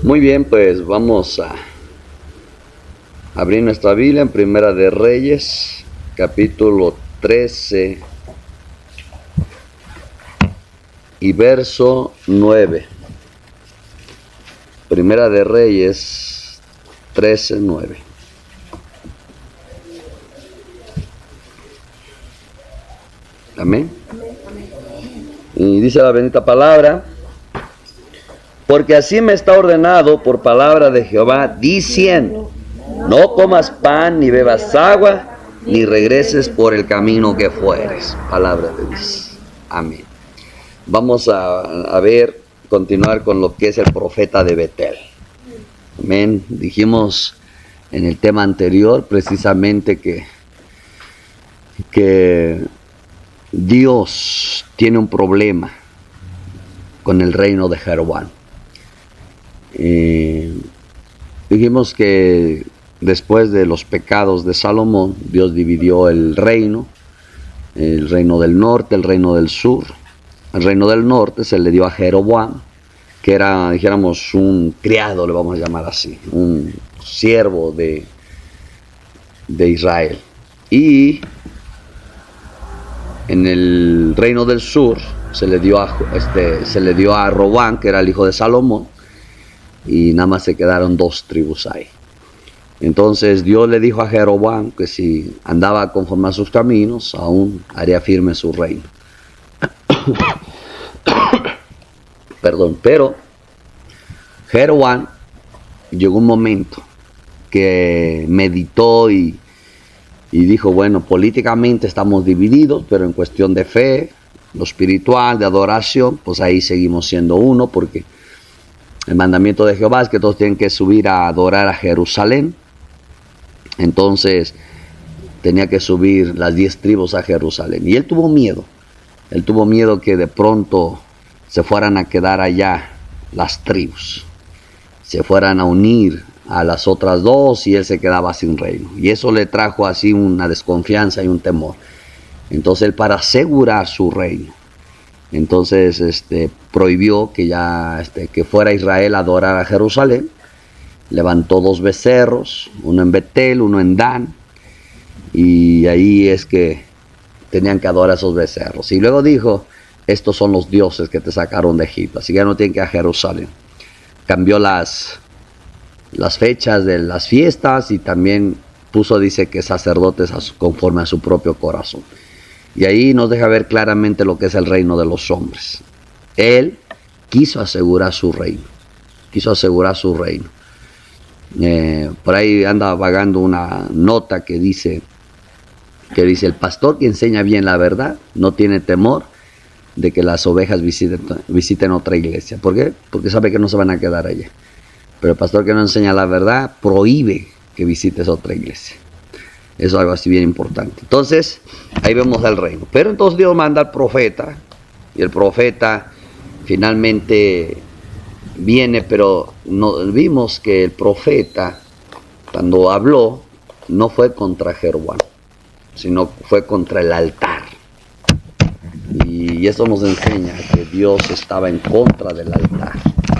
Muy bien, pues vamos a abrir nuestra Biblia en Primera de Reyes, capítulo 13 y verso 9. Primera de Reyes 13:9. Amén. Y dice la bendita palabra: porque así me está ordenado por palabra de Jehová, diciendo: no comas pan, ni bebas agua, ni regreses por el camino que fueres. Palabra de Dios. Amén. Vamos a continuar con lo que es el profeta de Betel. Amén. Dijimos en el tema anterior precisamente que Dios tiene un problema con el reino de Jeroboam. Dijimos que después de los pecados de Salomón, Dios dividió el reino del norte, el reino del sur. El reino del norte se le dio a Jeroboam, que era, dijéramos, un criado, le vamos a llamar así, un siervo de Israel. Y en el reino del sur se le dio a Roboam, que era el hijo de Salomón, y nada más se quedaron 2 tribus ahí. Entonces Dios le dijo a Jeroboam que si andaba conforme a sus caminos, aún haría firme su reino. Perdón, pero Jeroboam llegó un momento que meditó y dijo: bueno, políticamente estamos divididos, pero en cuestión de fe, lo espiritual, de adoración, pues ahí seguimos siendo uno, porque el mandamiento de Jehová es que todos tienen que subir a adorar a Jerusalén. Entonces tenía que subir las 10 tribus a Jerusalén. Y él tuvo miedo que de pronto se fueran a quedar allá las tribus, se fueran a unir a las otras 2 y él se quedaba sin reino. Y eso le trajo así una desconfianza y un temor. Entonces él, para asegurar su reino, entonces prohibió que fuera Israel a adorar a Jerusalén. Levantó 2 becerros, uno en Betel, uno en Dan, y ahí es que tenían que adorar a esos becerros. Y luego dijo: estos son los dioses que te sacaron de Egipto, así que ya no tienen que ir a Jerusalén. Cambió las fechas de las fiestas y también puso, dice, que sacerdotes conforme a su propio corazón. Y ahí nos deja ver claramente lo que es el reino de los hombres. Él quiso asegurar su reino. Por ahí anda vagando una nota que dice: el pastor que enseña bien la verdad no tiene temor de que las ovejas visiten otra iglesia. ¿Por qué? Porque sabe que no se van a quedar allá. Pero el pastor que no enseña la verdad prohíbe que visites otra iglesia. Eso es algo así bien importante. Entonces, ahí vemos el reino. Pero entonces Dios manda al profeta, y el profeta finalmente viene, pero vimos que el profeta, cuando habló, no fue contra Jeroboam, sino fue contra el altar. Y eso nos enseña que Dios estaba en contra del altar.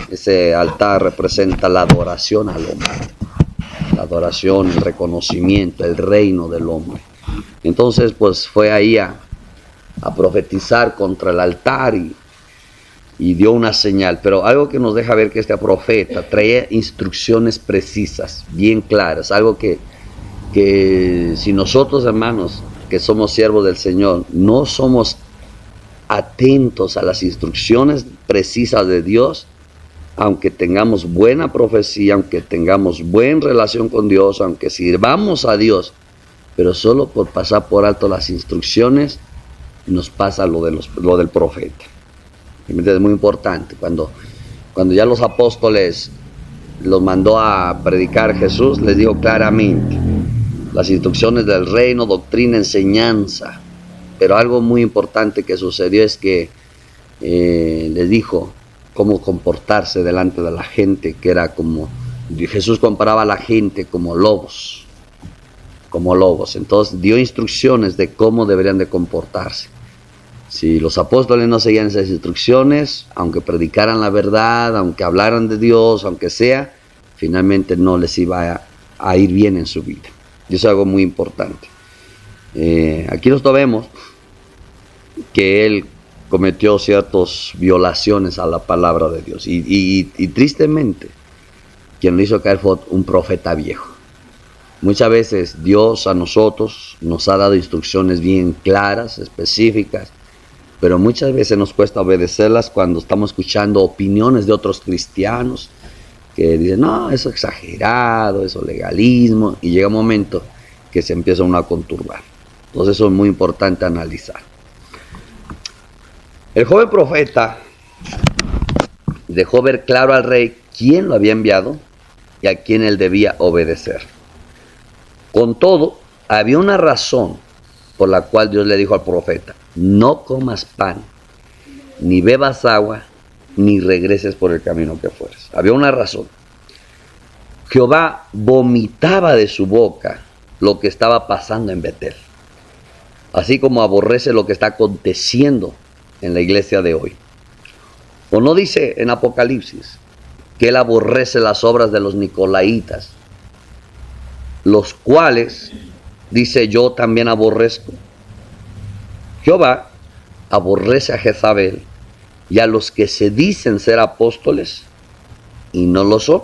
Ese altar representa la adoración al hombre, la adoración, el reconocimiento, el reino del hombre. Entonces, pues fue ahí a profetizar contra el altar y dio una señal. Pero algo que nos deja ver que este profeta traía instrucciones precisas, bien claras. Algo que si nosotros, hermanos, que somos siervos del Señor, no somos atentos a las instrucciones precisas de Dios, aunque tengamos buena profecía, aunque tengamos buena relación con Dios, aunque sirvamos a Dios, pero solo por pasar por alto las instrucciones, nos pasa lo del profeta. Es muy importante. Cuando ya los apóstoles los mandó a predicar Jesús, les dijo claramente las instrucciones del reino, doctrina, enseñanza. Pero algo muy importante que sucedió es que les dijo cómo comportarse delante de la gente, que era como, Jesús comparaba a la gente como lobos. Entonces dio instrucciones de cómo deberían de comportarse. Si los apóstoles no seguían esas instrucciones, aunque predicaran la verdad, aunque hablaran de Dios, aunque sea, finalmente no les iba a ir bien en su vida. Y eso es algo muy importante. Aquí nosotros vemos que él cometió ciertas violaciones a la palabra de Dios. Y tristemente, quien lo hizo caer fue un profeta viejo. Muchas veces Dios a nosotros nos ha dado instrucciones bien claras, específicas, pero muchas veces nos cuesta obedecerlas cuando estamos escuchando opiniones de otros cristianos que dicen, no, eso es exagerado, eso es legalismo, y llega un momento que se empieza uno a conturbar. Entonces eso es muy importante analizar. El joven profeta dejó ver claro al rey quién lo había enviado y a quién él debía obedecer. Con todo, había una razón por la cual Dios le dijo al profeta, no comas pan, ni bebas agua, ni regreses por el camino que fueres. Había una razón. Jehová vomitaba de su boca lo que estaba pasando en Betel, así como aborrece lo que está aconteciendo en la iglesia de hoy. ¿O no dice en Apocalipsis que él aborrece las obras de los nicolaitas, los cuales, dice, yo también aborrezco? Jehová aborrece a Jezabel y a los que se dicen ser apóstoles y no lo son.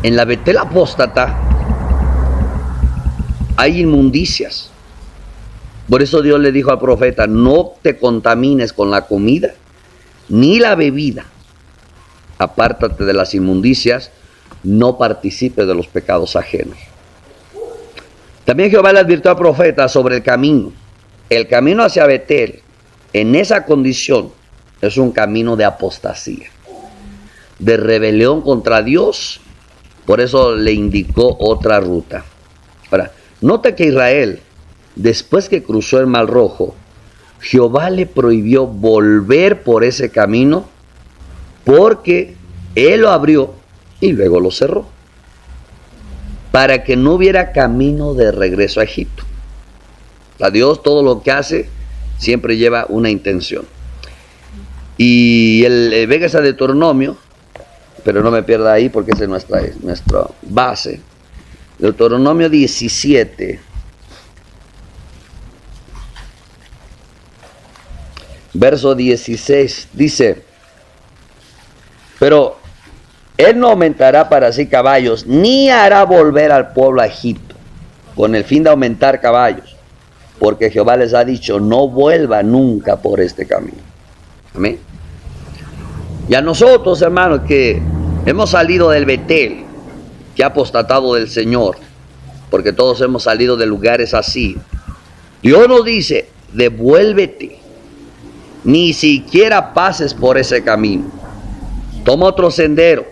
En la Betel apóstata hay inmundicias. Por eso Dios le dijo al profeta, no te contamines con la comida ni la bebida. Apártate de las inmundicias, no participes de los pecados ajenos. También Jehová le advirtió al profeta sobre el camino. El camino hacia Betel, en esa condición, es un camino de apostasía, de rebelión contra Dios. Por eso le indicó otra ruta. Ahora, note que Israel, después que cruzó el Mar Rojo, Jehová le prohibió volver por ese camino porque él lo abrió y luego lo cerró, para que no hubiera camino de regreso a Egipto. A Dios todo lo que hace siempre lleva una intención. Y venga ese Deuteronomio, pero no me pierda ahí porque esa es nuestra base. Deuteronomio 17, verso 16, dice, pero él no aumentará para sí caballos, ni hará volver al pueblo a Egipto, con el fin de aumentar caballos, porque Jehová les ha dicho, no vuelva nunca por este camino. Amén. Y a nosotros, hermanos, que hemos salido del Betel, que ha apostatado del Señor, porque todos hemos salido de lugares así, Dios nos dice, devuélvete, ni siquiera pases por ese camino, toma otro sendero.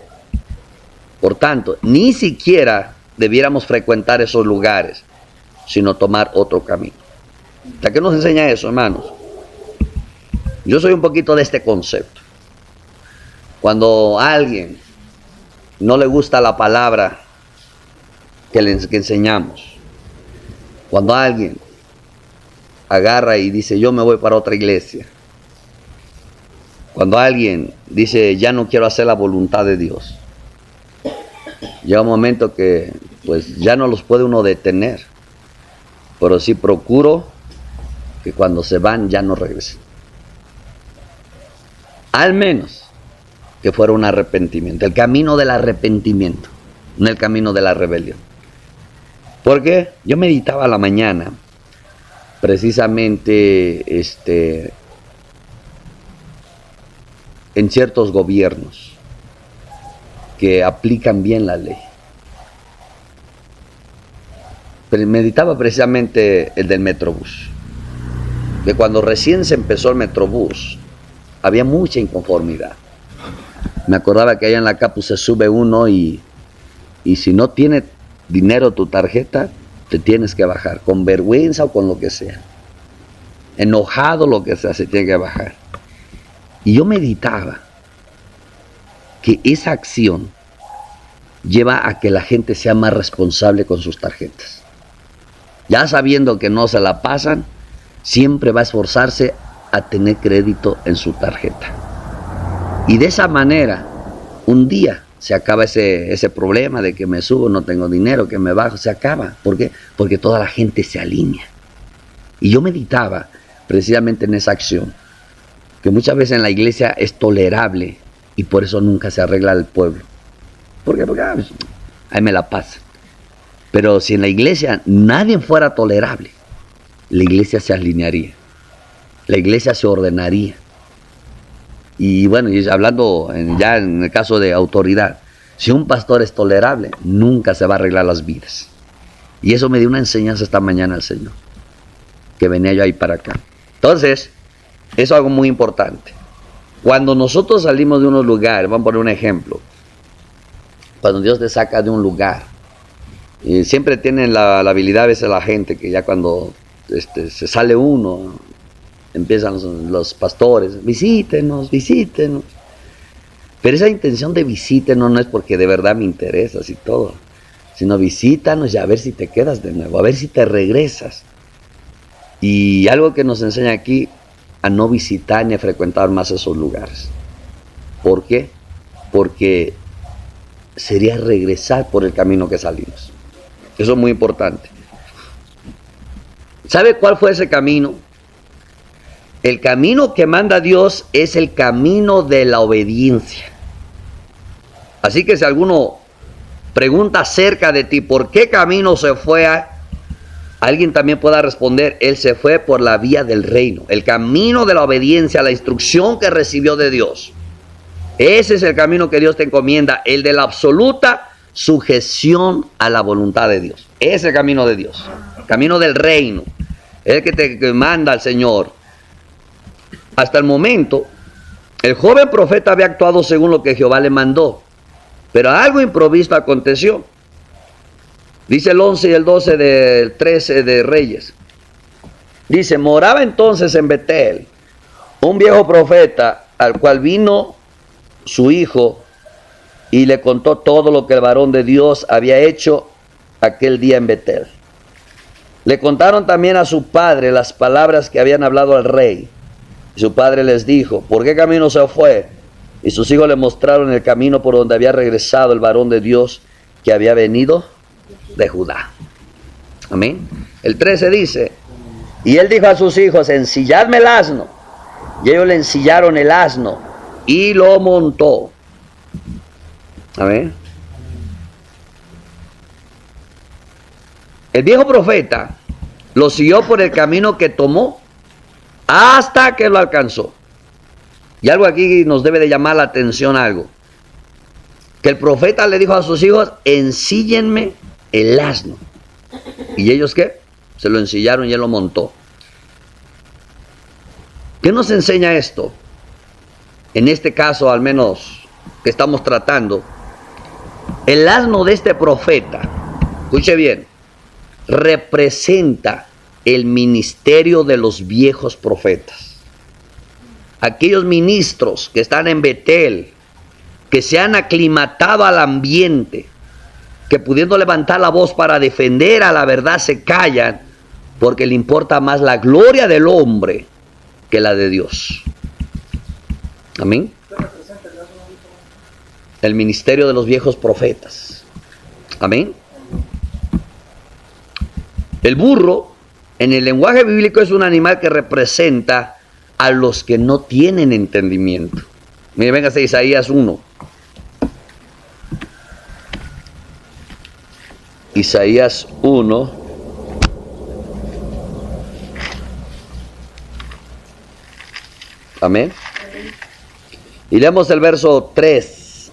Por tanto, ni siquiera debiéramos frecuentar esos lugares, sino tomar otro camino. ¿A qué nos enseña eso, hermanos? Yo soy un poquito de este concepto. Cuando a alguien no le gusta la palabra que enseñamos, cuando alguien agarra y dice, yo me voy para otra iglesia, cuando alguien dice, ya no quiero hacer la voluntad de Dios, llega un momento que pues ya no los puede uno detener, pero sí procuro que cuando se van ya no regresen. Al menos que fuera un arrepentimiento, el camino del arrepentimiento, no el camino de la rebelión. Porque yo meditaba a la mañana, precisamente en ciertos gobiernos que aplican bien la ley. Pero meditaba precisamente el del Metrobús, que cuando recién se empezó el Metrobús había mucha inconformidad. Me acordaba que allá en la Capu se sube uno y si no tiene dinero tu tarjeta, te tienes que bajar, con vergüenza o con lo que sea. Enojado, lo que sea, se tiene que bajar. Y yo meditaba que esa acción lleva a que la gente sea más responsable con sus tarjetas. Ya sabiendo que no se la pasan, siempre va a esforzarse a tener crédito en su tarjeta. Y de esa manera, un día se acaba ese problema de que me subo, no tengo dinero, que me bajo, se acaba. ¿Por qué? Porque toda la gente se alinea. Y yo meditaba precisamente en esa acción, que muchas veces en la iglesia es tolerable y por eso nunca se arregla el pueblo. ¿Por qué? Porque ahí me la pasan. Pero si en la iglesia nadie fuera tolerable, la iglesia se alinearía, la iglesia se ordenaría. Y bueno, y hablando ya en el caso de autoridad, si un pastor es tolerable, nunca se va a arreglar las vidas. Y eso me dio una enseñanza esta mañana el Señor, que venía yo ahí para acá. Entonces, eso es algo muy importante. Cuando nosotros salimos de unos lugares, vamos a poner un ejemplo, cuando Dios te saca de un lugar, y siempre tienen la habilidad a veces la gente, que ya cuando se sale uno, empiezan los pastores, visítenos. Pero esa intención de visítenos no es porque de verdad me interesa y todo, sino visítanos y a ver si te quedas de nuevo, a ver si te regresas. Y algo que nos enseña aquí, a no visitar ni a frecuentar más esos lugares. ¿Por qué? Porque sería regresar por el camino que salimos. Eso es muy importante. ¿Sabe cuál fue ese camino? El camino que manda Dios es el camino de la obediencia. Así que si alguno pregunta acerca de ti, ¿por qué camino se fue? Alguien también pueda responder, él se fue por la vía del reino, el camino de la obediencia, la instrucción que recibió de Dios. Ese es el camino que Dios te encomienda, el de la absoluta sujeción a la voluntad de Dios. Ese es el camino de Dios, el camino del reino, es el que te manda el Señor. Hasta el momento, el joven profeta había actuado según lo que Jehová le mandó, pero algo improvisto aconteció. Dice el 11 y el 12 del 13 de Reyes. Dice, moraba entonces en Betel un viejo profeta, al cual vino su hijo y le contó todo lo que el varón de Dios había hecho aquel día en Betel. Le contaron también a su padre las palabras que habían hablado al rey. Y su padre les dijo, ¿por qué camino se fue? Y sus hijos le mostraron el camino por donde había regresado el varón de Dios que había venido de Judá. Amén. El 13 dice, y él dijo a sus hijos, ensilladme el asno. Y ellos le ensillaron el asno y lo montó. Amén. El viejo profeta lo siguió por el camino que tomó hasta que lo alcanzó. Y algo aquí nos debe de llamar la atención algo. Que el profeta le dijo a sus hijos, ensíllenme el asno. ¿Y ellos qué? Se lo ensillaron y él lo montó. ¿Qué nos enseña esto? En este caso, al menos, que estamos tratando. El asno de este profeta, escuche bien, representa el ministerio de los viejos profetas. Aquellos ministros que están en Betel, que se han aclimatado al ambiente, que pudiendo levantar la voz para defender a la verdad se callan, porque le importa más la gloria del hombre que la de Dios. Amén. El ministerio de los viejos profetas. Amén. El burro, en el lenguaje bíblico, es un animal que representa a los que no tienen entendimiento. Mire, véngase Isaías 1. Isaías 1. Amén. Y leemos el verso 3.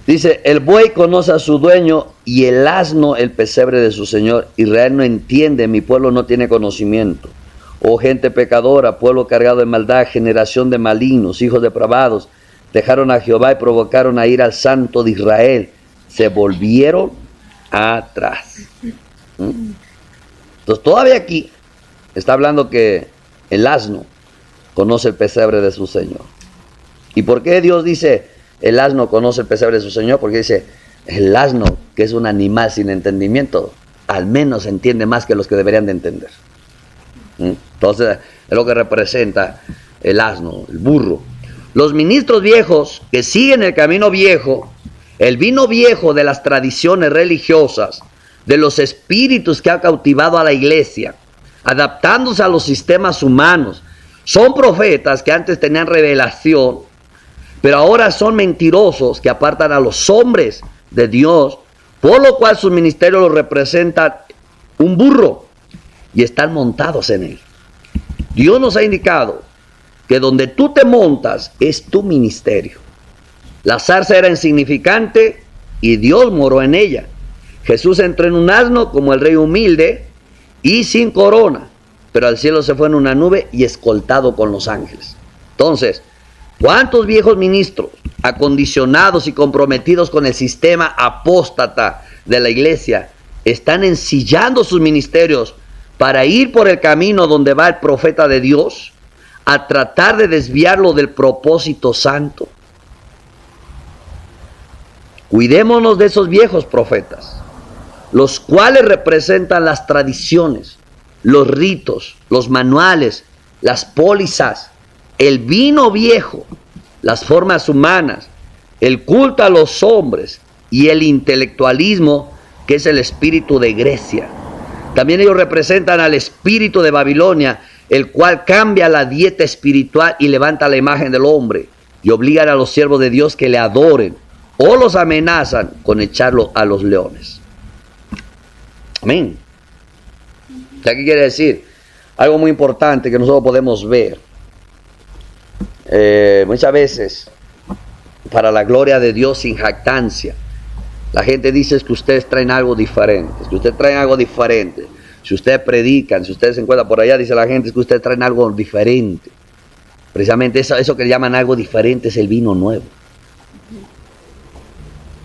Dice, el buey conoce a su dueño y el asno el pesebre de su señor. Israel no entiende, mi pueblo no tiene conocimiento. Oh gente pecadora, pueblo cargado de maldad, generación de malignos, hijos depravados, dejaron a Jehová y provocaron a ir al Santo de Israel. Se volvieron atrás. Entonces todavía aquí está hablando que el asno conoce el pesebre de su señor. ¿Y por qué Dios dice el asno conoce el pesebre de su señor? Porque dice el asno, que es un animal sin entendimiento, al menos entiende más que los que deberían de entender. Entonces, es lo que representa el asno, el burro. Los ministros viejos que siguen el camino viejo, el vino viejo de las tradiciones religiosas, de los espíritus que ha cautivado a la iglesia, adaptándose a los sistemas humanos, son profetas que antes tenían revelación, pero ahora son mentirosos que apartan a los hombres de Dios, por lo cual sus ministerios los representan un burro y están montados en él. Dios nos ha indicado que donde tú te montas es tu ministerio. La zarza era insignificante y Dios moró en ella. Jesús entró en un asno como el rey humilde y sin corona, pero al cielo se fue en una nube y escoltado con los ángeles. Entonces, ¿cuántos viejos ministros acondicionados y comprometidos con el sistema apóstata de la iglesia están ensillando sus ministerios para ir por el camino donde va el profeta de Dios, a tratar de desviarlo del propósito santo? Cuidémonos de esos viejos profetas, los cuales representan las tradiciones, los ritos, los manuales, las pólizas, el vino viejo, las formas humanas, el culto a los hombres y el intelectualismo, que es el espíritu de Grecia. También ellos representan al espíritu de Babilonia, el cual cambia la dieta espiritual y levanta la imagen del hombre y obligan a los siervos de Dios que le adoren o los amenazan con echarlo a los leones. Amén. ¿Qué quiere decir? Algo muy importante que nosotros podemos ver. Muchas veces, para la gloria de Dios sin jactancia, la gente dice que ustedes traen algo diferente, que ustedes traen algo diferente. Si ustedes predican, si ustedes se encuentran por allá, dice la gente que ustedes traen algo diferente. Precisamente eso que llaman algo diferente es el vino nuevo.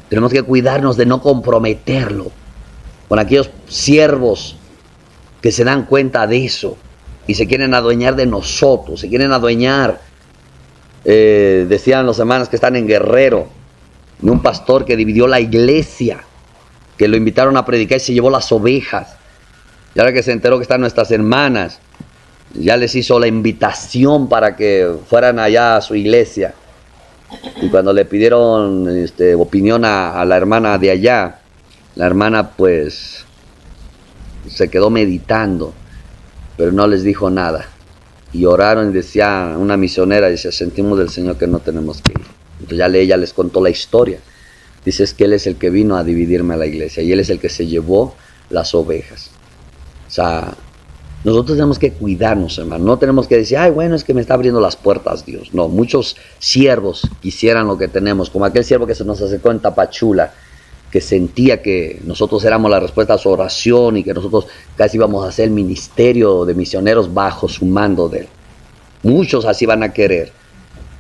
Tenemos que cuidarnos de no comprometerlo con aquellos siervos que se dan cuenta de eso y se quieren adueñar de nosotros, se quieren adueñar. Decían los hermanos que están en Guerrero, de un pastor que dividió la iglesia, que lo invitaron a predicar y se llevó las ovejas. Y ahora que se enteró que están nuestras hermanas, ya les hizo la invitación para que fueran allá a su iglesia. Y cuando le pidieron opinión a la hermana de allá, la hermana pues se quedó meditando, pero no les dijo nada. Y oraron y decía una misionera, dice, sentimos del Señor que no tenemos que ir. Entonces ya ella les contó la historia. Dice, es que Él es el que vino a dividirme a la iglesia y Él es el que se llevó las ovejas. O sea, nosotros tenemos que cuidarnos, hermano. No tenemos que decir, ay, bueno, es que me está abriendo las puertas Dios. No, muchos siervos quisieran lo que tenemos, como aquel siervo que se nos acercó en Tapachula, que sentía que nosotros éramos la respuesta a su oración y que nosotros casi íbamos a hacer el ministerio de misioneros bajo su mando de Él. Muchos así van a querer,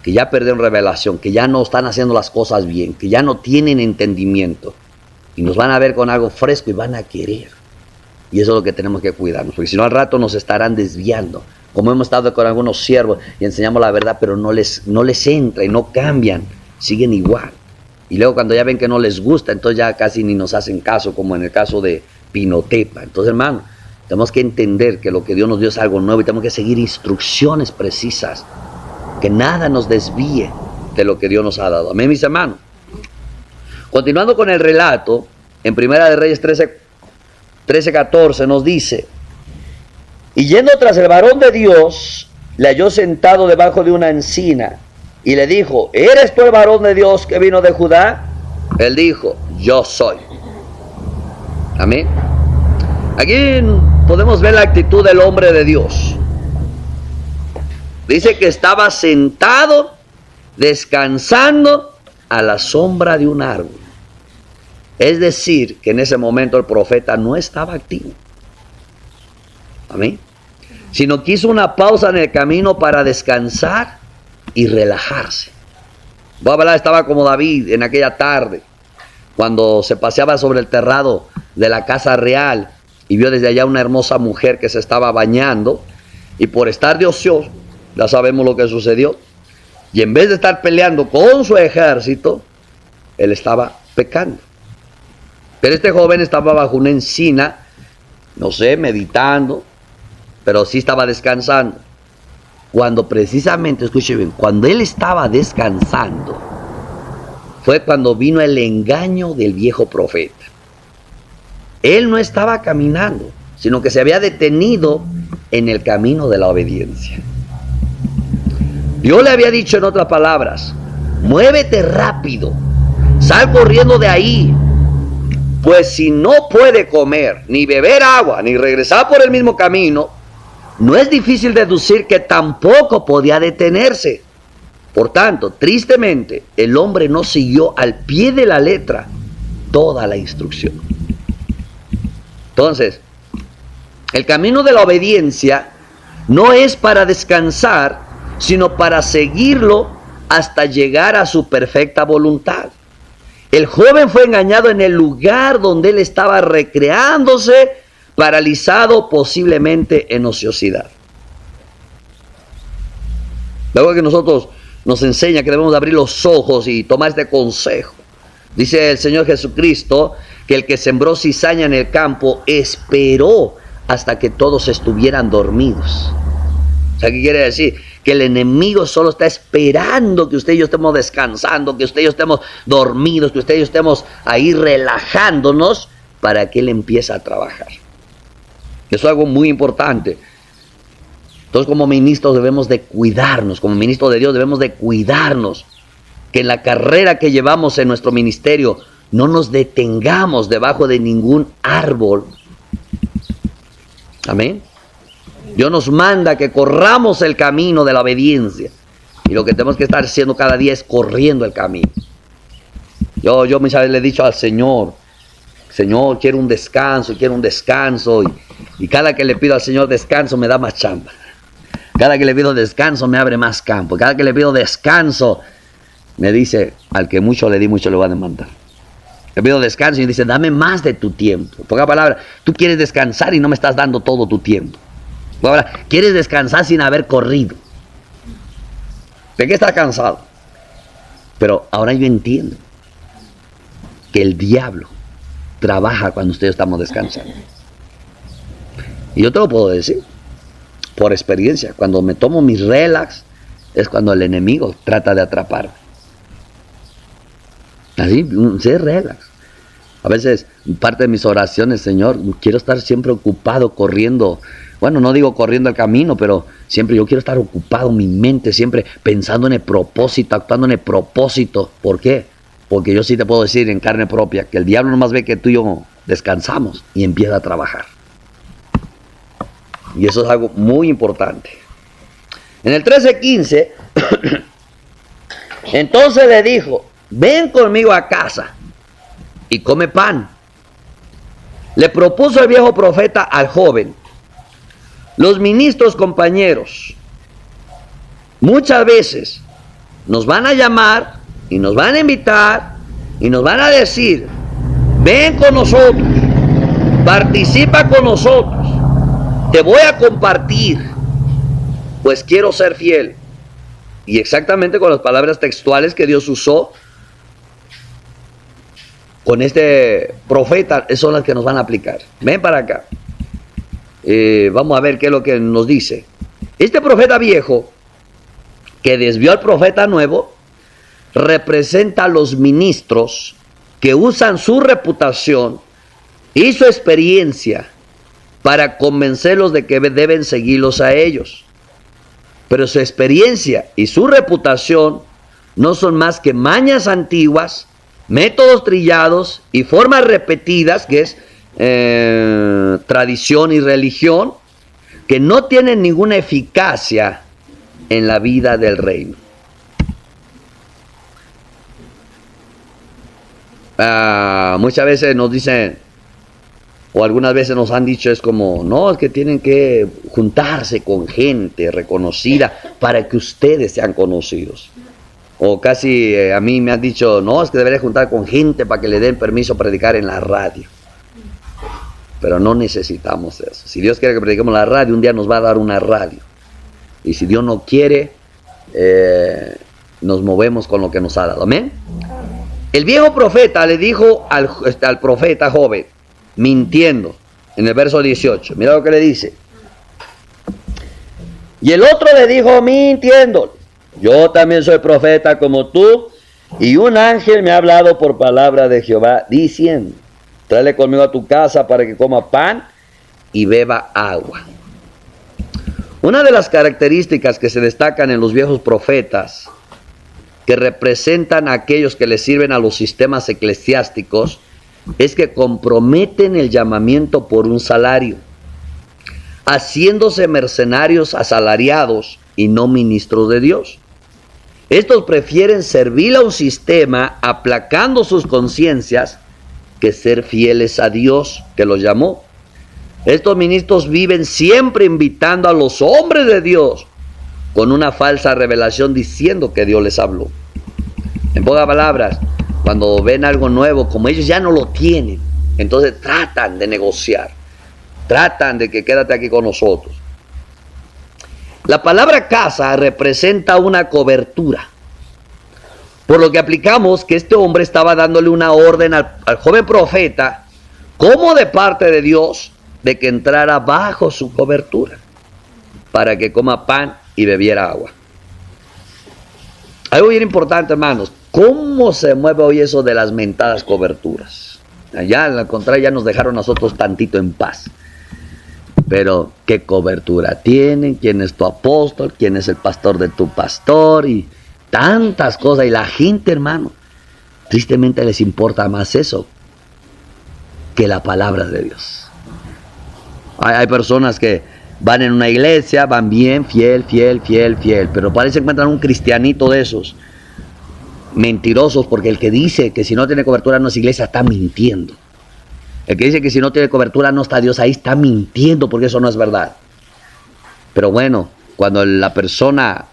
que ya perdieron revelación, que ya no están haciendo las cosas bien, que ya no tienen entendimiento. Y nos van a ver con algo fresco y van a querer. Y eso es lo que tenemos que cuidarnos, porque si no al rato nos estarán desviando. Como hemos estado con algunos siervos y enseñamos la verdad, pero no les entra y no cambian, siguen igual. Y luego cuando ya ven que no les gusta, entonces ya casi ni nos hacen caso, como en el caso de Pinotepa. Entonces, hermano, tenemos que entender que lo que Dios nos dio es algo nuevo y tenemos que seguir instrucciones precisas, que nada nos desvíe de lo que Dios nos ha dado. Amén, mis hermanos. Continuando con el relato, en Primera de Reyes 13:14 nos dice, y yendo tras el varón de Dios, le halló sentado debajo de una encina, y le dijo, ¿eres tú el varón de Dios que vino de Judá? Él dijo, yo soy. Amén. Aquí podemos ver la actitud del hombre de Dios. Dice que estaba sentado, descansando a la sombra de un árbol. Es decir, que en ese momento el profeta no estaba activo. Amén. Sino que hizo una pausa en el camino para descansar y relajarse. Voy a hablar, estaba como David en aquella tarde, cuando se paseaba sobre el terrado de la casa real y vio desde allá una hermosa mujer que se estaba bañando, y por estar de ocioso, ya sabemos lo que sucedió, y en vez de estar peleando con su ejército, él estaba pecando. Pero este joven estaba bajo una encina, no sé, meditando, pero sí estaba descansando. Cuando precisamente, escuche bien, cuando él estaba descansando, fue cuando vino el engaño del viejo profeta. Él no estaba caminando, sino que se había detenido en el camino de la obediencia. Dios le había dicho en otras palabras: muévete rápido, sal corriendo de ahí, pues si no puede comer, ni beber agua, ni regresar por el mismo camino, no es difícil deducir que tampoco podía detenerse. Por tanto, tristemente, el hombre no siguió al pie de la letra toda la instrucción. Entonces, el camino de la obediencia no es para descansar, sino para seguirlo hasta llegar a su perfecta voluntad. El joven fue engañado en el lugar donde él estaba recreándose, paralizado posiblemente en ociosidad. Luego que nosotros nos enseña que debemos abrir los ojos y tomar este consejo. Dice el Señor Jesucristo que el que sembró cizaña en el campo esperó hasta que todos estuvieran dormidos. O sea, ¿qué quiere decir? Que el enemigo solo está esperando que usted y yo estemos descansando, que usted y yo estemos dormidos, que usted y yo estemos ahí relajándonos para que él empiece a trabajar. Eso es algo muy importante. Entonces, como ministros debemos de cuidarnos, como ministros de Dios debemos de cuidarnos, que en la carrera que llevamos en nuestro ministerio no nos detengamos debajo de ningún árbol. Amén. Dios nos manda que corramos el camino de la obediencia. Y lo que tenemos que estar haciendo cada día es corriendo el camino. Yo muchas veces le he dicho al Señor: Señor, quiero un descanso. Y cada que le pido al Señor descanso me da más chamba. Cada que le pido descanso me abre más campo. Cada que le pido descanso me dice: al que mucho le di, mucho le voy a demandar. Le pido descanso y dice: dame más de tu tiempo. En pocas palabras, tú quieres descansar y no me estás dando todo tu tiempo. Ahora, quieres descansar sin haber corrido. ¿De qué estás cansado? Pero ahora yo entiendo que el diablo trabaja cuando ustedes estamos descansando. Y yo te lo puedo decir por experiencia. Cuando me tomo mis relax es cuando el enemigo trata de atraparme. Así, se relax. A veces parte de mis oraciones: Señor, quiero estar siempre ocupado corriendo. Bueno, no digo corriendo el camino, pero siempre yo quiero estar ocupado, mi mente siempre pensando en el propósito, actuando en el propósito. ¿Por qué? Porque yo sí te puedo decir en carne propia que el diablo nomás ve que tú y yo descansamos y empieza a trabajar. Y eso es algo muy importante. En el 13:15, entonces le dijo: ven conmigo a casa y come pan. Le propuso el viejo profeta al joven. Los ministros compañeros muchas veces nos van a llamar y nos van a invitar y nos van a decir: ven con nosotros, participa con nosotros, te voy a compartir, pues quiero ser fiel. Y exactamente con las palabras textuales que Dios usó con este profeta son las que nos van a aplicar. Ven para acá. Vamos a ver qué es lo que nos dice. Este profeta viejo que desvió al profeta nuevo representa a los ministros que usan su reputación y su experiencia para convencerlos de que deben seguirlos a ellos. Pero su experiencia y su reputación no son más que mañas antiguas, métodos trillados y formas repetidas, que es tradición y religión, que no tienen ninguna eficacia en la vida del reino. Muchas veces nos dicen, o algunas veces nos han dicho, es como: no, es que tienen que juntarse con gente reconocida para que ustedes sean conocidos. O casi a mí me han dicho: no, es que debería juntar con gente para que le den permiso a predicar en la radio. Pero no necesitamos eso. Si Dios quiere que prediquemos la radio, un día nos va a dar una radio. Y si Dios no quiere, nos movemos con lo que nos ha dado. ¿Amén? El viejo profeta le dijo al profeta joven, mintiendo, en el verso 18. Mira lo que le dice: Y el otro le dijo mintiéndole: yo también soy profeta como tú, y un ángel me ha hablado por palabra de Jehová, diciendo: tráele conmigo a tu casa para que coma pan y beba agua. Una de las características que se destacan en los viejos profetas, que representan a aquellos que les sirven a los sistemas eclesiásticos, es que comprometen el llamamiento por un salario, haciéndose mercenarios asalariados y no ministros de Dios. Estos prefieren servir a un sistema aplacando sus conciencias que ser fieles a Dios que los llamó. Estos ministros viven siempre invitando a los hombres de Dios con una falsa revelación diciendo que Dios les habló. En pocas palabras, cuando ven algo nuevo, como ellos ya no lo tienen, entonces tratan de negociar, tratan de que quédate aquí con nosotros. La palabra casa representa una cobertura, por lo que aplicamos que este hombre estaba dándole una orden al joven profeta, como de parte de Dios, de que entrara bajo su cobertura, para que coma pan y bebiera agua. Algo bien importante, hermanos, ¿cómo se mueve hoy eso de las mentadas coberturas? Allá, al contrario, ya nos dejaron nosotros tantito en paz. Pero, ¿qué cobertura tienen? ¿Quién es tu apóstol? ¿Quién es el pastor de tu pastor? Y tantas cosas. Y la gente, hermano, tristemente les importa más eso que la palabra de Dios. Hay personas que van en una iglesia, van bien, fiel, pero parece que encuentran un cristianito de esos mentirosos, porque el que dice que si no tiene cobertura no es iglesia está mintiendo. El que dice que si no tiene cobertura no está Dios ahí está mintiendo, porque eso no es verdad. Pero bueno, cuando la persona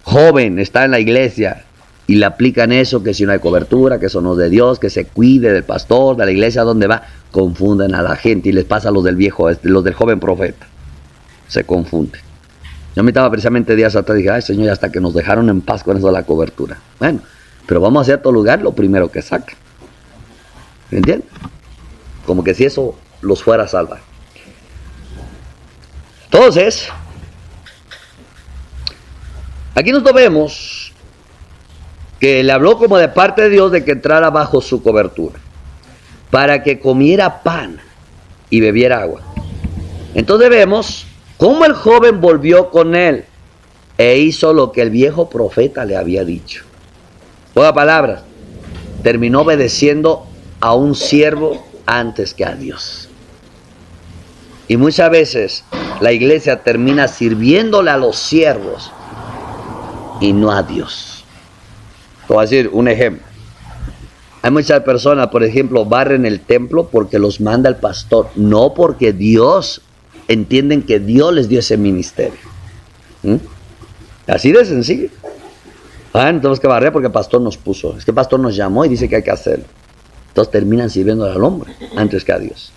joven está en la iglesia y le aplican eso, que si no hay cobertura, que eso no es de Dios, que se cuide del pastor, de la iglesia donde va, confunden a la gente y les pasa a los del joven profeta. Se confunden. Yo me estaba precisamente días atrás y dije: ay Señor, hasta que nos dejaron en paz con eso de la cobertura. Bueno, pero vamos a hacer todo lugar lo primero que saca. ¿Me entiendes? Como que si eso los fuera a salvar. Entonces, aquí nosotros vemos que le habló como de parte de Dios de que entrara bajo su cobertura, para que comiera pan y bebiera agua. Entonces vemos cómo el joven volvió con él e hizo lo que el viejo profeta le había dicho. Pocas palabras, terminó obedeciendo a un siervo antes que a Dios. Y muchas veces la iglesia termina sirviéndole a los siervos y no a Dios. Te voy a decir un ejemplo. Hay muchas personas, por ejemplo, barren el templo porque los manda el pastor, no porque Dios, entienden que Dios les dio ese ministerio. Así de sencillo. No tenemos que barrer porque el pastor nos puso. Es que el pastor nos llamó y dice que hay que hacerlo. Entonces terminan sirviendo al hombre antes que a Dios.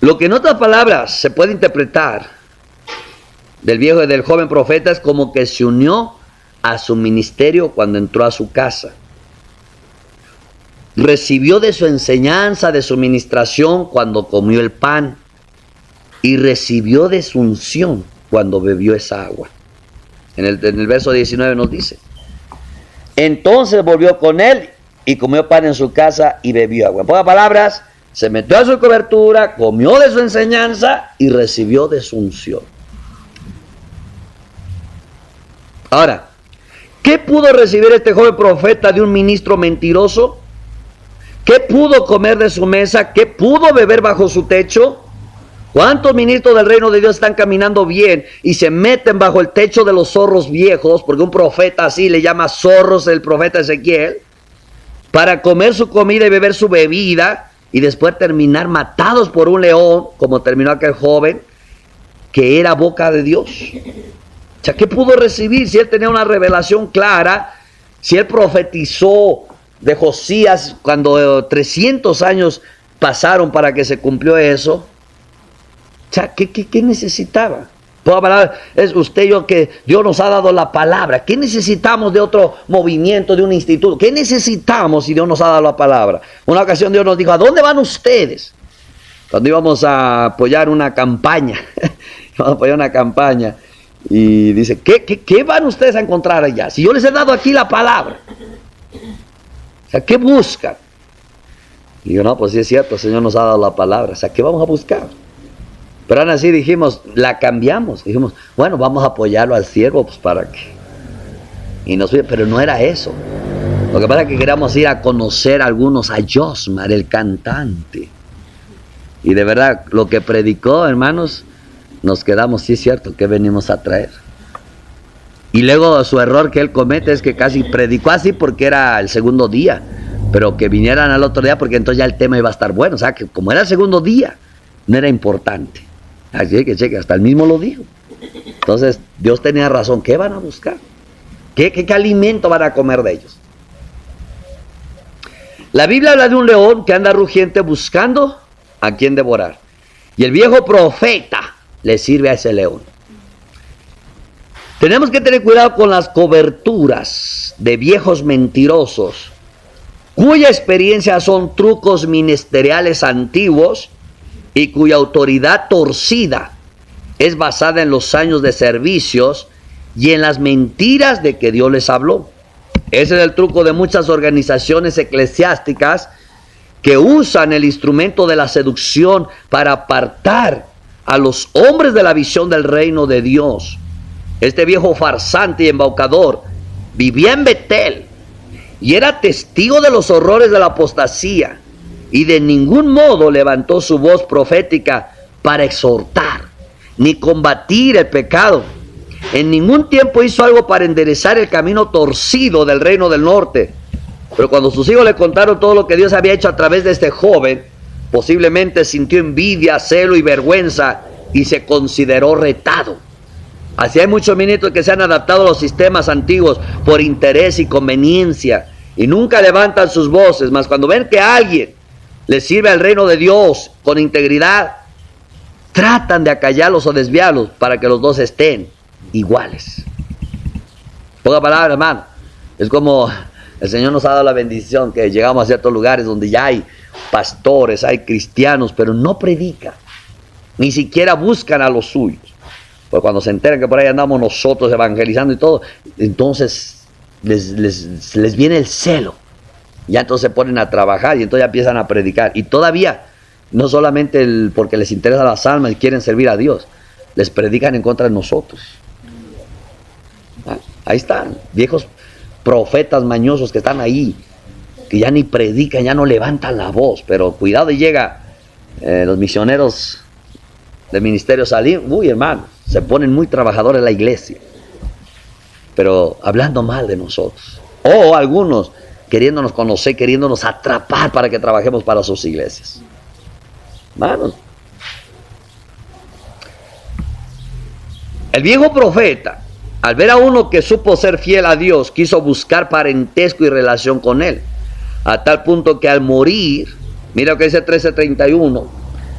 Lo que en otras palabras se puede interpretar del viejo y del joven profeta es como que se unió a su ministerio cuando entró a su casa. Recibió de su enseñanza, de su ministración cuando comió el pan, y recibió de su unción cuando bebió esa agua. En el verso 19 nos dice: entonces volvió con él y comió pan en su casa y bebió agua. En pocas palabras, se metió a su cobertura, comió de su enseñanza y recibió de su unción. Ahora, ¿qué pudo recibir este joven profeta de un ministro mentiroso? ¿Qué pudo comer de su mesa? ¿Qué pudo beber bajo su techo? ¿Cuántos ministros del reino de Dios están caminando bien y se meten bajo el techo de los zorros viejos? Porque un profeta así le llama zorros el profeta Ezequiel, para comer su comida y beber su bebida y después terminar matados por un león, como terminó aquel joven que era boca de Dios. O sea, ¿qué pudo recibir si él tenía una revelación clara? Si él profetizó de Josías cuando 300 años pasaron para que se cumplió eso. O sea, ¿qué necesitaba? Toda palabra es usted y yo, que Dios nos ha dado la palabra. ¿Qué necesitamos de otro movimiento, de un instituto? ¿Qué necesitamos si Dios nos ha dado la palabra? Una ocasión Dios nos dijo: ¿a dónde van ustedes? Cuando íbamos a apoyar una campaña, íbamos a apoyar una campaña, y dice, ¿qué van ustedes a encontrar allá? Si yo les he dado aquí la palabra. O sea, ¿qué buscan? Y yo, no, pues sí es cierto, el Señor nos ha dado la palabra. O sea, ¿qué vamos a buscar? Pero aún así dijimos, la cambiamos. Dijimos, bueno, vamos a apoyarlo al siervo, pues para que... Y nos... Pero no era eso. Lo que pasa es que queríamos ir a conocer a algunos, a Josmar, el cantante. Y de verdad, lo que predicó, hermanos, nos quedamos, sí es cierto, ¿qué venimos a traer? Y luego su error que él comete es que casi predicó así porque era el segundo día, pero que vinieran al otro día porque entonces ya el tema iba a estar bueno. O sea, que como era el segundo día, no era importante. Así que cheque, hasta él mismo lo dijo. Entonces, Dios tenía razón. ¿Qué van a buscar? ¿Qué alimento van a comer de ellos? La Biblia habla de un león que anda rugiente buscando a quien devorar. Y el viejo profeta le sirve a ese león. Tenemos que tener cuidado con las coberturas de viejos mentirosos, cuya experiencia son trucos ministeriales antiguos y cuya autoridad torcida es basada en los años de servicios y en las mentiras de que Dios les habló. Ese es el truco de muchas organizaciones eclesiásticas que usan el instrumento de la seducción para apartar a los hombres de la visión del reino de Dios. Este viejo farsante y embaucador vivía en Betel y era testigo de los horrores de la apostasía, y de ningún modo levantó su voz profética para exhortar ni combatir el pecado. En ningún tiempo hizo algo para enderezar el camino torcido del reino del norte. Pero cuando sus hijos le contaron todo lo que Dios había hecho a través de este joven, posiblemente sintió envidia, celo y vergüenza y se consideró retado. Así hay muchos ministros que se han adaptado a los sistemas antiguos por interés y conveniencia y nunca levantan sus voces, mas cuando ven que alguien les sirve al reino de Dios con integridad, tratan de acallarlos o desviarlos para que los dos estén iguales. Ponga palabra, hermano. Es como el Señor nos ha dado la bendición que llegamos a ciertos lugares donde ya hay pastores, hay cristianos, pero no predican, ni siquiera buscan a los suyos. Pues cuando se enteran que por ahí andamos nosotros evangelizando y todo, entonces les viene el celo. Ya entonces se ponen a trabajar y entonces ya empiezan a predicar. Y todavía, no solamente porque les interesa las almas y quieren servir a Dios, les predican en contra de nosotros. Ahí están, viejos profetas mañosos que están ahí, que ya ni predican, ya no levantan la voz. Pero cuidado, y llega los misioneros del ministerio Salim, uy hermano, se ponen muy trabajadores en la iglesia, pero hablando mal de nosotros. O algunos queriéndonos conocer, queriéndonos atrapar para que trabajemos para sus iglesias. Hermanos, el viejo profeta, al ver a uno que supo ser fiel a Dios, quiso buscar parentesco y relación con él, a tal punto que al morir, mira lo que dice 13:31,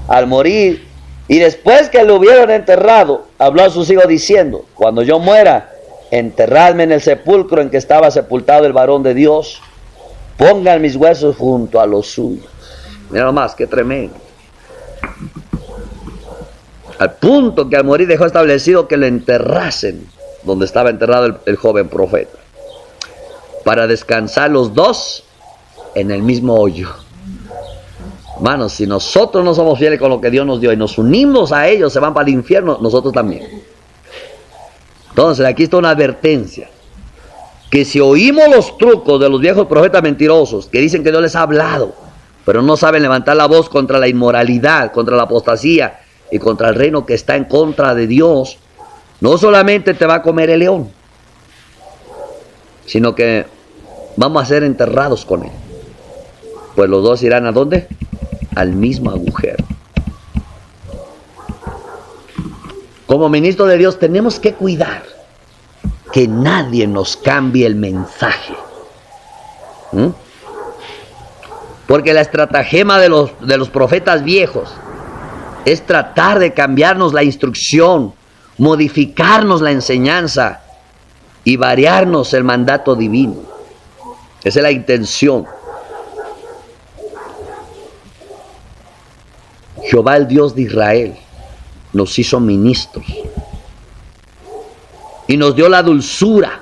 al morir, y después que lo hubieron enterrado, habló a sus hijos diciendo: cuando yo muera, enterradme en el sepulcro en que estaba sepultado el varón de Dios, pongan mis huesos junto a los suyos. Mira nomás, qué tremendo. Al punto que al morir dejó establecido que lo enterrasen donde estaba enterrado el joven profeta, para descansar los dos en el mismo hoyo. Hermanos, si nosotros no somos fieles con lo que Dios nos dio y nos unimos a ellos, se van para el infierno, nosotros también. Entonces aquí está una advertencia, que si oímos los trucos de los viejos profetas mentirosos, que dicen que Dios les ha hablado, pero no saben levantar la voz contra la inmoralidad, contra la apostasía y contra el reino que está en contra de Dios, no solamente te va a comer el león, sino que vamos a ser enterrados con él. Pues los dos irán ¿a dónde? Al mismo agujero. Como ministro de Dios tenemos que cuidar que nadie nos cambie el mensaje. Porque la estratagema de los profetas viejos es tratar de cambiarnos la instrucción, modificarnos la enseñanza y variarnos el mandato divino. Esa es la intención. Jehová, el Dios de Israel, nos hizo ministros y nos dio la dulzura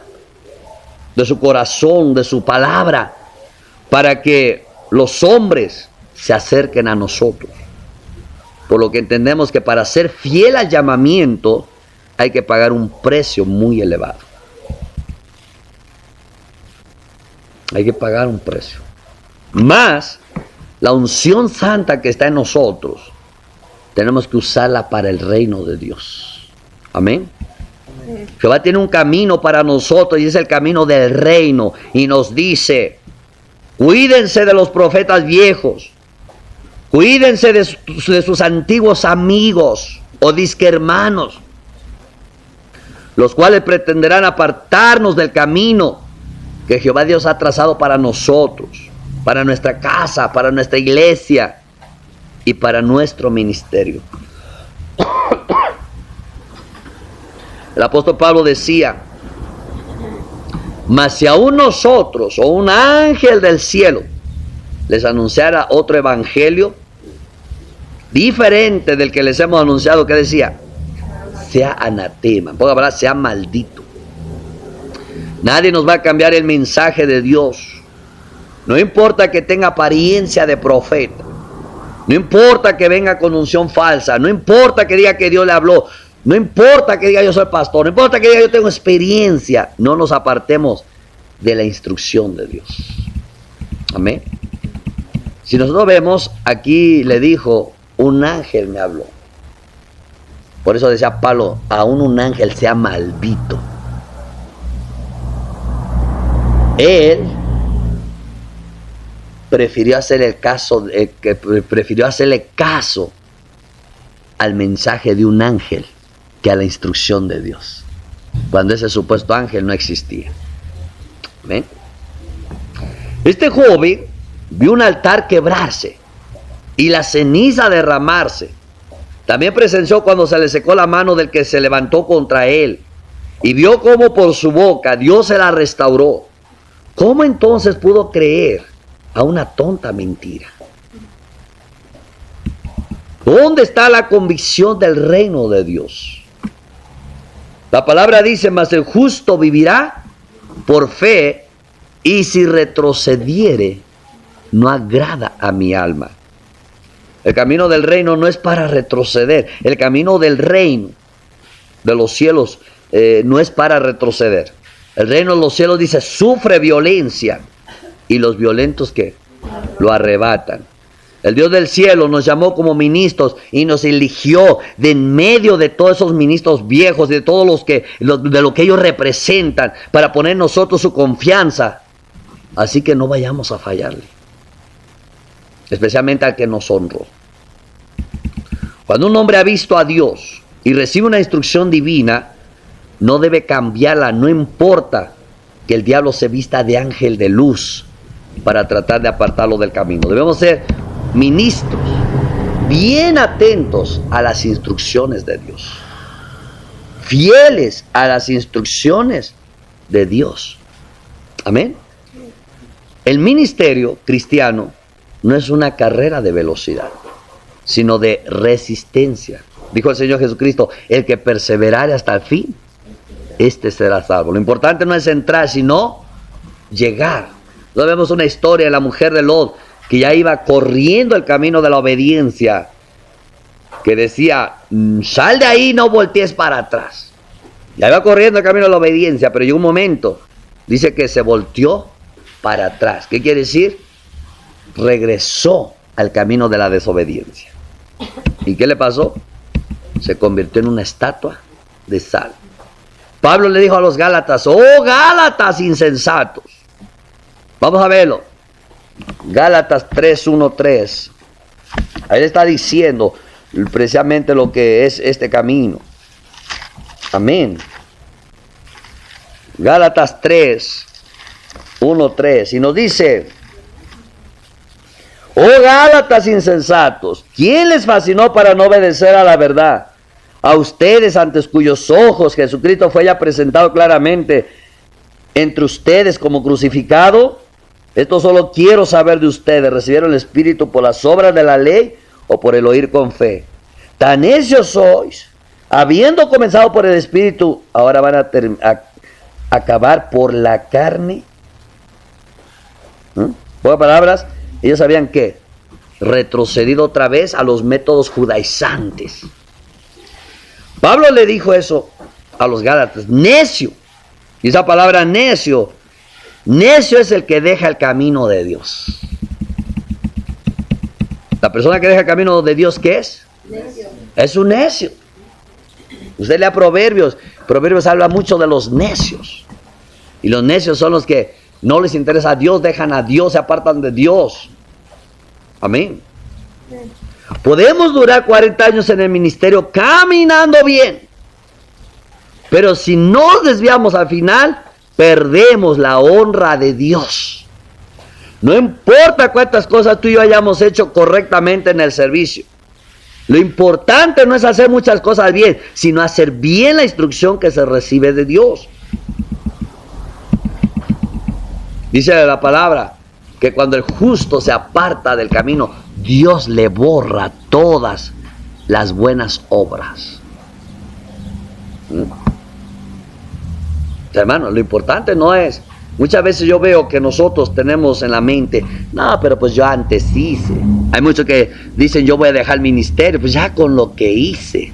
de su corazón, de su palabra, para que los hombres se acerquen a nosotros. Por lo que entendemos que para ser fiel al llamamiento hay que pagar un precio muy elevado. Hay que pagar un precio. Más la unción santa que está en nosotros, tenemos que usarla para el reino de Dios. Amén. Jehová tiene un camino para nosotros y es el camino del reino. Y nos dice, cuídense de los profetas viejos. Cuídense de sus antiguos amigos o disque hermanos, los cuales pretenderán apartarnos del camino que Jehová Dios ha trazado para nosotros, para nuestra casa, para nuestra iglesia y para nuestro ministerio. El apóstol Pablo decía, mas si aún nosotros o un ángel del cielo les anunciara otro evangelio diferente del que les hemos anunciado, ¿qué decía? Sea anatema, en pocas palabras, sea maldito. Nadie nos va a cambiar el mensaje de Dios. No importa que tenga apariencia de profeta, no importa que venga con unción falsa, no importa que diga que Dios le habló, no importa que diga yo soy pastor, no importa que diga yo tengo experiencia, no nos apartemos de la instrucción de Dios. Amén. Si nosotros vemos, aquí le dijo, un ángel me habló. Por eso decía Pablo, aún un ángel sea maldito. Él prefirió hacerle caso al mensaje de un ángel que a la instrucción de Dios, cuando ese supuesto ángel no existía. ¿Ven? Este joven vio un altar quebrarse y la ceniza derramarse. También presenció cuando se le secó la mano del que se levantó contra él, y vio cómo por su boca Dios se la restauró. ¿Cómo entonces pudo creer a una tonta mentira? ¿Dónde está la convicción del reino de Dios? La palabra dice, mas el justo vivirá por fe, y si retrocediere, no agrada a mi alma. El camino del reino no es para retroceder. El camino del reino de los cielos no es para retroceder. El reino de los cielos dice, sufre violencia, y los violentos ¿qué? Lo arrebatan. El Dios del cielo nos llamó como ministros y nos eligió de en medio de todos esos ministros viejos, de todos de lo que ellos representan, para poner en nosotros su confianza. Así que no vayamos a fallarle, especialmente al que nos honró. Cuando un hombre ha visto a Dios y recibe una instrucción divina, no debe cambiarla, no importa que el diablo se vista de ángel de luz para tratar de apartarlo del camino. Debemos ser ministros bien atentos a las instrucciones de Dios, fieles a las instrucciones de Dios. Amén. El ministerio cristiano no es una carrera de velocidad, sino de resistencia. Dijo el Señor Jesucristo, el que perseverare hasta el fin, este será salvo. Lo importante no es entrar, sino llegar. Nos vemos una historia de la mujer de Lot, que ya iba corriendo el camino de la obediencia, que decía, sal de ahí, no voltees para atrás. Ya iba corriendo el camino de la obediencia, pero llegó un momento, dice que se volteó para atrás. ¿Qué quiere decir? Regresó al camino de la desobediencia. ¿Y qué le pasó? Se convirtió en una estatua de sal. Pablo le dijo a los Gálatas, oh Gálatas insensatos. Vamos a verlo. Gálatas 3:1-3. Ahí le está diciendo precisamente lo que es este camino. Amén. Gálatas 3:1-3. Y nos dice, oh Gálatas insensatos, ¿quién les fascinó para no obedecer a la verdad? A ustedes, ante cuyos ojos Jesucristo fue ya presentado claramente entre ustedes como crucificado. Esto solo quiero saber de ustedes. ¿Recibieron el Espíritu por las obras de la ley o por el oír con fe. Tan necios sois, habiendo comenzado por el Espíritu, ahora van a acabar por la carne. Pocas palabras, ellos habían que retrocedido otra vez a los métodos judaizantes. Pablo le dijo eso a los Gálatas: necio. Y esa palabra necio es el que deja el camino de Dios. La persona que deja el camino de Dios, ¿qué es? Necio. Es un necio. Usted lea Proverbios. Proverbios habla mucho de los necios. Y los necios son los que no les interesa a Dios, dejan a Dios, se apartan de Dios. Amén. Podemos durar 40 años en el ministerio caminando bien, pero si nos desviamos al final, perdemos la honra de Dios. No importa cuántas cosas tú y yo hayamos hecho correctamente en el servicio. Lo importante no es hacer muchas cosas bien, sino hacer bien la instrucción que se recibe de Dios. Dice la palabra que cuando el justo se aparta del camino, Dios le borra todas las buenas obras. Hermano, lo importante no es... Muchas veces yo veo que nosotros tenemos en la mente: no, pero pues yo antes hice. Hay muchos que dicen: yo voy a dejar el ministerio, pues ya con lo que hice.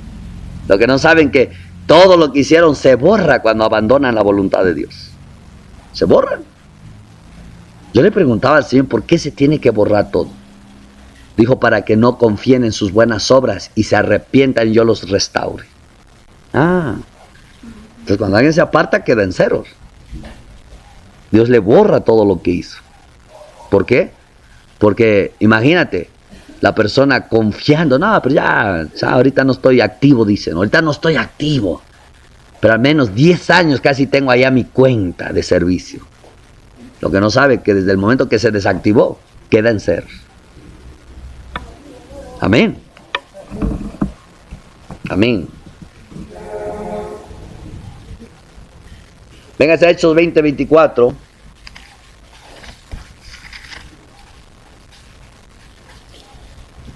Lo que no saben que todo lo que hicieron se borra cuando abandonan la voluntad de Dios. Se borran. Yo le preguntaba al Señor: ¿por qué se tiene que borrar todo? Dijo: para que no confíen en sus buenas obras y se arrepientan y yo los restaure. Entonces cuando alguien se aparta, queda en ceros. Dios le borra todo lo que hizo. ¿Por qué? Porque imagínate, la persona confiando: no, pero ya ahorita no estoy activo, dicen. Ahorita no estoy activo, pero al menos 10 años casi tengo allá mi cuenta de servicio. Lo que no sabe es que desde el momento que se desactivó, queda en ser. Amén. Amén. Véngase a Hechos 20:24.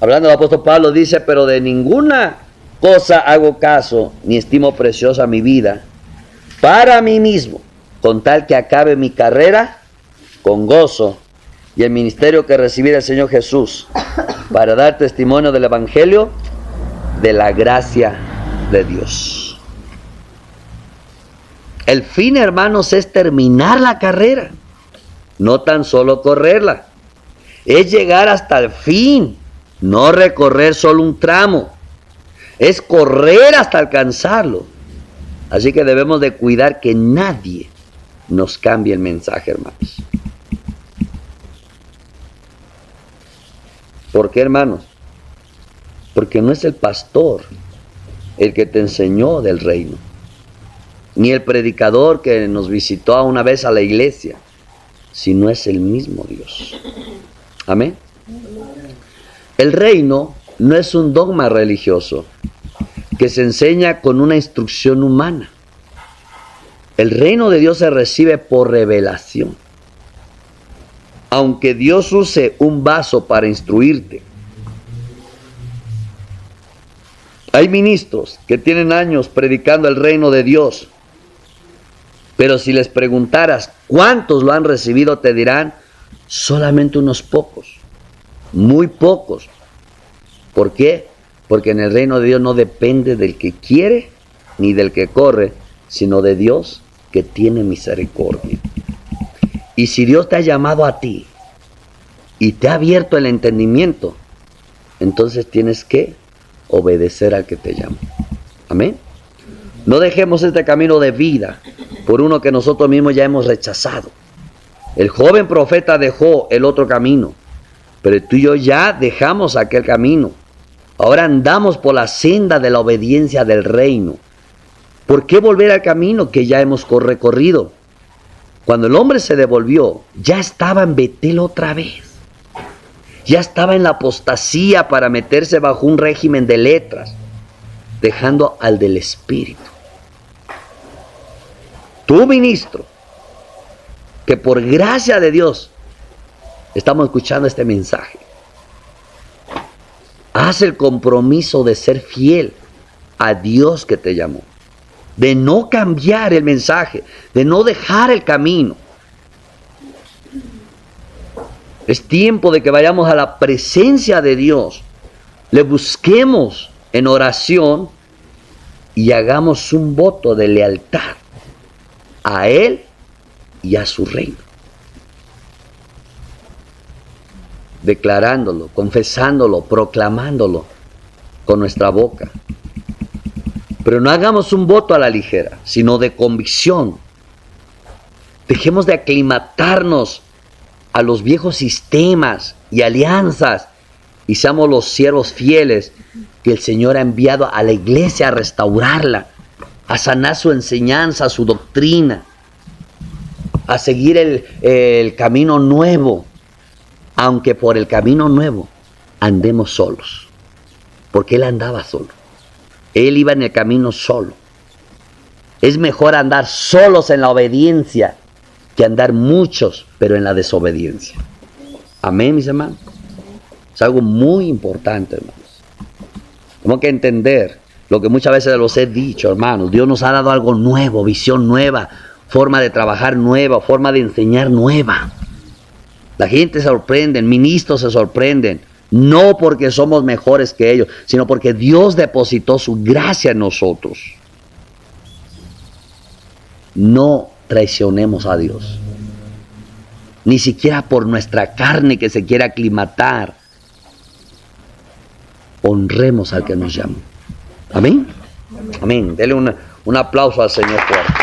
Hablando el apóstol Pablo, dice: pero de ninguna cosa hago caso, ni estimo preciosa mi vida para mí mismo, con tal que acabe mi carrera con gozo y el ministerio que recibí del Señor Jesús, para dar testimonio del Evangelio de la gracia de Dios. El fin, hermanos, es terminar la carrera, no tan solo correrla. Es llegar hasta el fin, no recorrer solo un tramo. Es correr hasta alcanzarlo. Así que debemos de cuidar que nadie nos cambie el mensaje, hermanos. ¿Por qué, hermanos? Porque no es el pastor el que te enseñó del reino, ni el predicador que nos visitó una vez a la iglesia, sino es el mismo Dios. Amén. El reino no es un dogma religioso que se enseña con una instrucción humana. El reino de Dios se recibe por revelación. Aunque Dios use un vaso para instruirte. Hay ministros que tienen años predicando el reino de Dios, pero si les preguntaras cuántos lo han recibido, te dirán: solamente unos pocos, muy pocos. ¿Por qué? Porque en el reino de Dios no depende del que quiere ni del que corre, sino de Dios que tiene misericordia. Y si Dios te ha llamado a ti y te ha abierto el entendimiento, entonces tienes que obedecer al que te llama. Amén. No dejemos este camino de vida por uno que nosotros mismos ya hemos rechazado. El joven profeta dejó el otro camino, pero tú y yo ya dejamos aquel camino. Ahora andamos por la senda de la obediencia del reino. ¿Por qué volver al camino que ya hemos recorrido? Cuando el hombre se devolvió, ya estaba en Betel otra vez. Ya estaba en la apostasía para meterse bajo un régimen de letras, dejando al del espíritu. Tú, ministro, que por gracia de Dios estamos escuchando este mensaje, Haz el compromiso de ser fiel a Dios que te llamó, de no cambiar el mensaje, de no dejar el camino. Es tiempo de que vayamos a la presencia de Dios, le busquemos en oración y hagamos un voto de lealtad a Él y a su reino. Declarándolo, confesándolo, proclamándolo con nuestra boca. Pero no hagamos un voto a la ligera, sino de convicción. Dejemos de aclimatarnos a los viejos sistemas y alianzas y seamos los siervos fieles que el Señor ha enviado a la iglesia a restaurarla, a sanar su enseñanza, su doctrina, a seguir el camino nuevo, aunque por el camino nuevo andemos solos, porque Él andaba solo. Él iba en el camino solo. Es mejor andar solos en la obediencia que andar muchos, pero en la desobediencia. Amén, mis hermanos. Es algo muy importante, hermanos. Tenemos que entender lo que muchas veces los he dicho, hermanos. Dios nos ha dado algo nuevo, visión nueva, forma de trabajar nueva, forma de enseñar nueva. La gente se sorprende, ministros se sorprenden. No porque somos mejores que ellos, sino porque Dios depositó su gracia en nosotros. No traicionemos a Dios. Ni siquiera por nuestra carne que se quiera aclimatar. Honremos al que nos llama. Amén. Amén. Dele un aplauso al Señor fuerte.